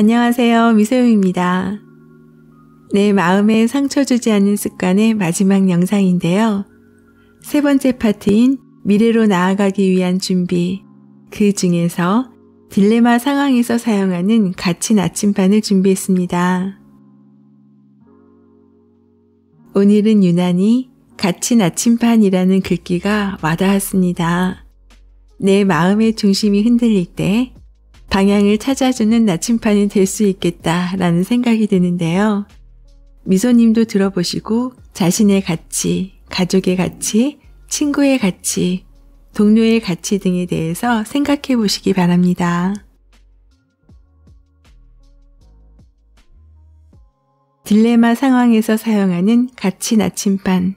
안녕하세요. 미소영입니다. 내 마음에 상처 주지 않는 습관의 마지막 영상인데요. 세 번째 파트인 미래로 나아가기 위한 준비, 그 중에서 딜레마 상황에서 사용하는 가치 나침반을 준비했습니다. 오늘은 유난히 가치 나침반이라는 글귀가 와닿았습니다. 내 마음의 중심이 흔들릴 때 방향을 찾아주는 나침반이 될 수 있겠다라는 생각이 드는데요. 미소님도 들어보시고 자신의 가치, 가족의 가치, 친구의 가치, 동료의 가치 등에 대해서 생각해 보시기 바랍니다. 딜레마 상황에서 사용하는 가치 나침반.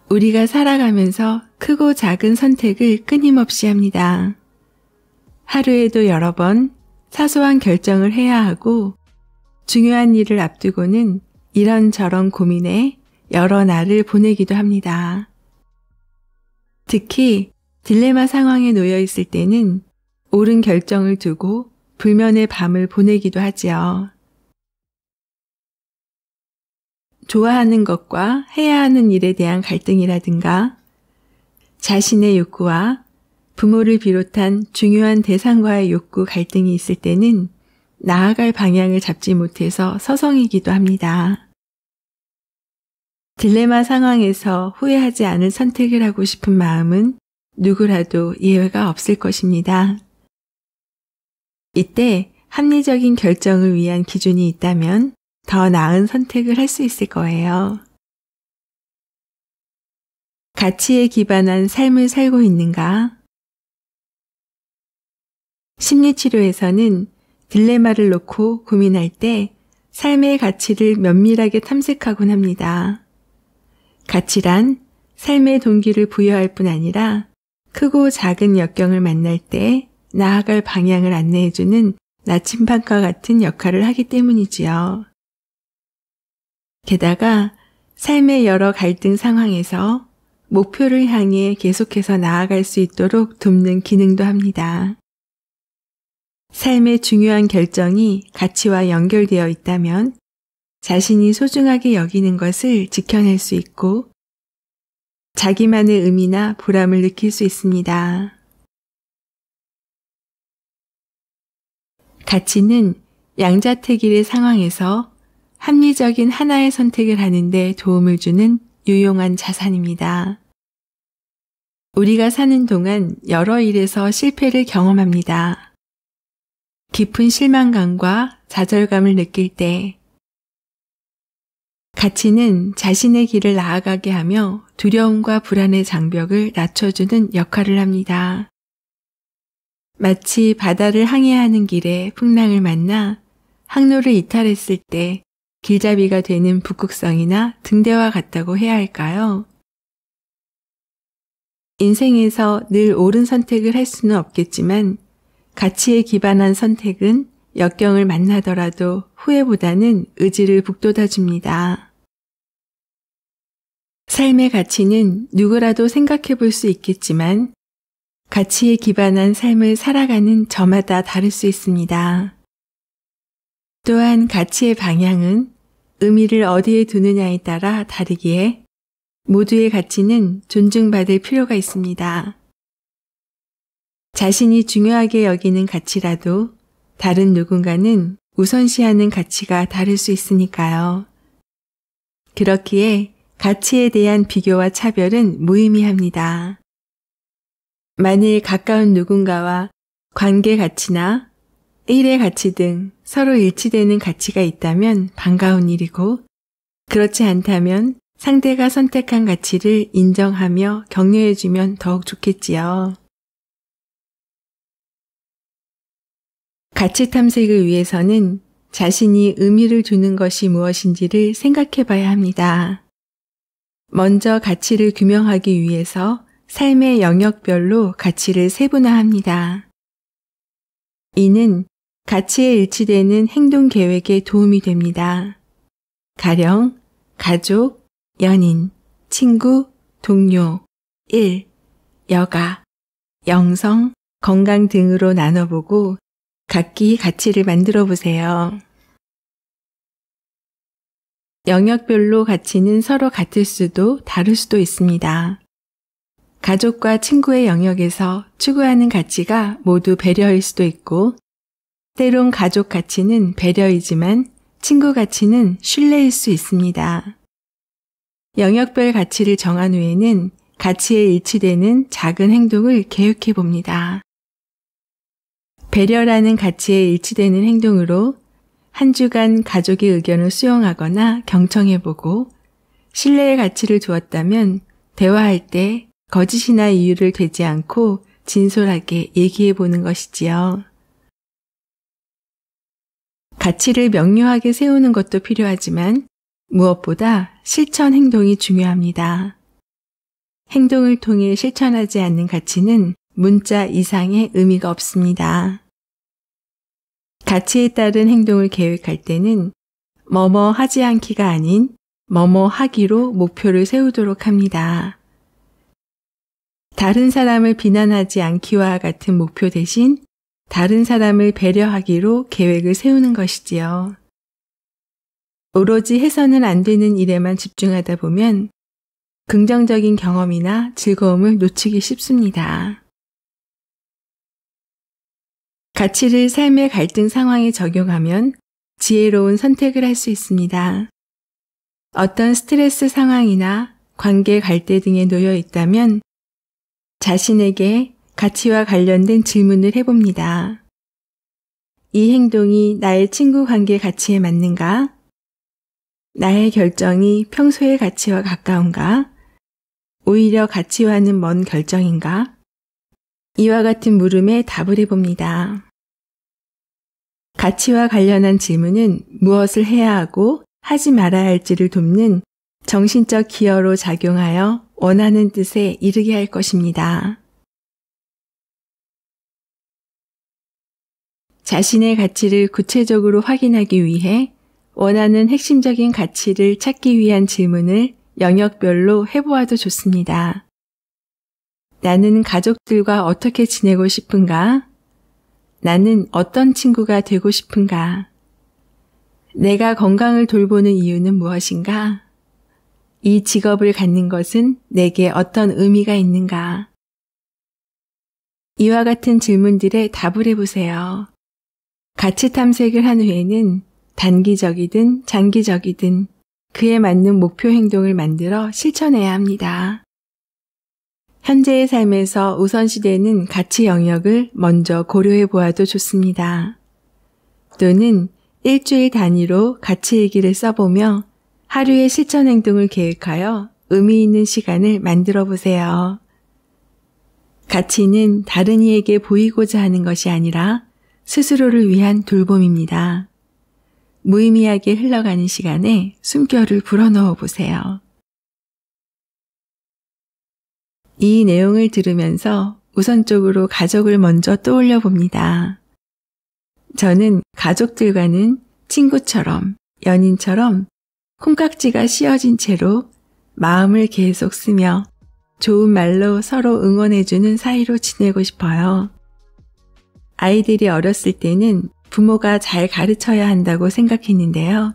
우리가 살아가면서 크고 작은 선택을 끊임없이 합니다. 하루에도 여러 번 사소한 결정을 해야 하고 중요한 일을 앞두고는 이런저런 고민에 여러 날을 보내기도 합니다. 특히 딜레마 상황에 놓여 있을 때는 옳은 결정을 두고 불면의 밤을 보내기도 하지요. 좋아하는 것과 해야 하는 일에 대한 갈등이라든가 자신의 욕구와 부모를 비롯한 중요한 대상과의 욕구 갈등이 있을 때는 나아갈 방향을 잡지 못해서 서성이기도 합니다. 딜레마 상황에서 후회하지 않을 선택을 하고 싶은 마음은 누구라도 예외가 없을 것입니다. 이때 합리적인 결정을 위한 기준이 있다면 더 나은 선택을 할 수 있을 거예요. 가치에 기반한 삶을 살고 있는가? 심리치료에서는 딜레마를 놓고 고민할 때 삶의 가치를 면밀하게 탐색하곤 합니다. 가치란 삶의 동기를 부여할 뿐 아니라 크고 작은 역경을 만날 때 나아갈 방향을 안내해주는 나침반과 같은 역할을 하기 때문이지요. 게다가 삶의 여러 갈등 상황에서 목표를 향해 계속해서 나아갈 수 있도록 돕는 기능도 합니다. 삶의 중요한 결정이 가치와 연결되어 있다면 자신이 소중하게 여기는 것을 지켜낼 수 있고 자기만의 의미나 보람을 느낄 수 있습니다. 가치는 양자택일의 상황에서 합리적인 하나의 선택을 하는데 도움을 주는 유용한 자산입니다. 우리가 사는 동안 여러 일에서 실패를 경험합니다. 깊은 실망감과 좌절감을 느낄 때 가치는 자신의 길을 나아가게 하며 두려움과 불안의 장벽을 낮춰주는 역할을 합니다. 마치 바다를 항해하는 길에 풍랑을 만나 항로를 이탈했을 때 길잡이가 되는 북극성이나 등대와 같다고 해야 할까요? 인생에서 늘 옳은 선택을 할 수는 없겠지만 가치에 기반한 선택은 역경을 만나더라도 후회보다는 의지를 북돋아줍니다. 삶의 가치는 누구라도 생각해 볼 수 있겠지만 가치에 기반한 삶을 살아가는 저마다 다를 수 있습니다. 또한 가치의 방향은 의미를 어디에 두느냐에 따라 다르기에 모두의 가치는 존중받을 필요가 있습니다. 자신이 중요하게 여기는 가치라도 다른 누군가는 우선시하는 가치가 다를 수 있으니까요. 그렇기에 가치에 대한 비교와 차별은 무의미합니다. 만일 가까운 누군가와 관계 가치나 일의 가치 등 서로 일치되는 가치가 있다면 반가운 일이고 그렇지 않다면 상대가 선택한 가치를 인정하며 격려해주면 더욱 좋겠지요. 가치 탐색을 위해서는 자신이 의미를 두는 것이 무엇인지를 생각해 봐야 합니다. 먼저 가치를 규명하기 위해서 삶의 영역별로 가치를 세분화합니다. 이는 가치에 일치되는 행동 계획에 도움이 됩니다. 가령, 가족, 연인, 친구, 동료, 일, 여가, 영성, 건강 등으로 나눠보고 각기 가치를 만들어 보세요. 영역별로 가치는 서로 같을 수도 다를 수도 있습니다. 가족과 친구의 영역에서 추구하는 가치가 모두 배려일 수도 있고, 때론 가족 가치는 배려이지만 친구 가치는 신뢰일 수 있습니다. 영역별 가치를 정한 후에는 가치에 일치되는 작은 행동을 계획해 봅니다. 배려라는 가치에 일치되는 행동으로 한 주간 가족의 의견을 수용하거나 경청해보고, 신뢰의 가치를 두었다면 대화할 때 거짓이나 이유를 대지 않고 진솔하게 얘기해보는 것이지요. 가치를 명료하게 세우는 것도 필요하지만 무엇보다 실천 행동이 중요합니다. 행동을 통해 실천하지 않는 가치는 문자 이상의 의미가 없습니다. 가치에 따른 행동을 계획할 때는 뭐뭐 하지 않기가 아닌 뭐뭐 하기로 목표를 세우도록 합니다. 다른 사람을 비난하지 않기와 같은 목표 대신 다른 사람을 배려하기로 계획을 세우는 것이지요. 오로지 해서는 안 되는 일에만 집중하다 보면 긍정적인 경험이나 즐거움을 놓치기 쉽습니다. 가치를 삶의 갈등 상황에 적용하면 지혜로운 선택을 할 수 있습니다. 어떤 스트레스 상황이나 관계 갈대 등에 놓여 있다면 자신에게 가치와 관련된 질문을 해봅니다. 이 행동이 나의 친구 관계 가치에 맞는가? 나의 결정이 평소의 가치와 가까운가? 오히려 가치와는 먼 결정인가? 이와 같은 물음에 답을 해봅니다. 가치와 관련한 질문은 무엇을 해야 하고 하지 말아야 할지를 돕는 정신적 기여로 작용하여 원하는 뜻에 이르게 할 것입니다. 자신의 가치를 구체적으로 확인하기 위해 원하는 핵심적인 가치를 찾기 위한 질문을 영역별로 해보아도 좋습니다. 나는 가족들과 어떻게 지내고 싶은가? 나는 어떤 친구가 되고 싶은가? 내가 건강을 돌보는 이유는 무엇인가? 이 직업을 갖는 것은 내게 어떤 의미가 있는가? 이와 같은 질문들에 답을 해보세요. 가치 탐색을 한 후에는 단기적이든 장기적이든 그에 맞는 목표 행동을 만들어 실천해야 합니다. 현재의 삶에서 우선시되는 가치 영역을 먼저 고려해 보아도 좋습니다. 또는 일주일 단위로 가치 일기를 써보며 하루의 실천 행동을 계획하여 의미 있는 시간을 만들어 보세요. 가치는 다른 이에게 보이고자 하는 것이 아니라 스스로를 위한 돌봄입니다. 무의미하게 흘러가는 시간에 숨결을 불어넣어 보세요. 이 내용을 들으면서 우선적으로 가족을 먼저 떠올려 봅니다. 저는 가족들과는 친구처럼, 연인처럼 콩깍지가 씌어진 채로 마음을 계속 쓰며 좋은 말로 서로 응원해주는 사이로 지내고 싶어요. 아이들이 어렸을 때는 부모가 잘 가르쳐야 한다고 생각했는데요.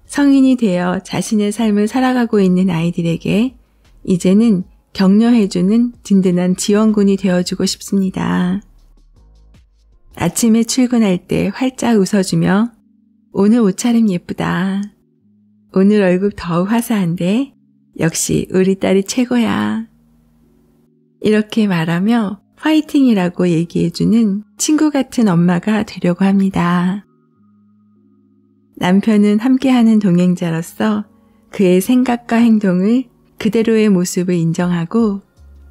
성인이 되어 자신의 삶을 살아가고 있는 아이들에게 이제는 격려해주는 든든한 지원군이 되어주고 싶습니다. 아침에 출근할 때 활짝 웃어주며 오늘 옷차림 예쁘다. 오늘 얼굴 더욱 화사한데 역시 우리 딸이 최고야. 이렇게 말하며 화이팅이라고 얘기해주는 친구 같은 엄마가 되려고 합니다. 남편은 함께하는 동행자로서 그의 생각과 행동을 그대로의 모습을 인정하고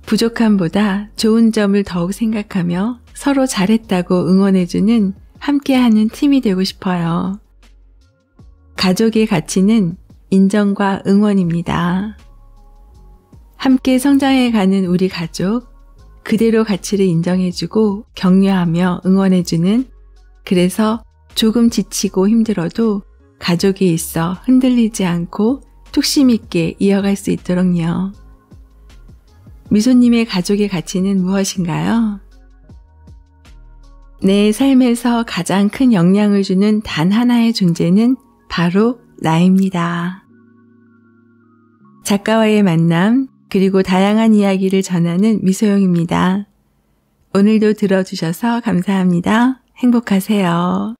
부족함보다 좋은 점을 더욱 생각하며 서로 잘했다고 응원해주는 함께하는 팀이 되고 싶어요. 가족의 가치는 인정과 응원입니다. 함께 성장해가는 우리 가족, 그대로 가치를 인정해주고 격려하며 응원해주는, 그래서 조금 지치고 힘들어도 가족이 있어 흔들리지 않고 뚝심 있게 이어갈 수 있도록요. 미소님의 가족의 가치는 무엇인가요? 내 삶에서 가장 큰 영향을 주는 단 하나의 존재는 바로 나입니다. 작가와의 만남, 그리고 다양한 이야기를 전하는 미소영입니다. 오늘도 들어주셔서 감사합니다. 행복하세요.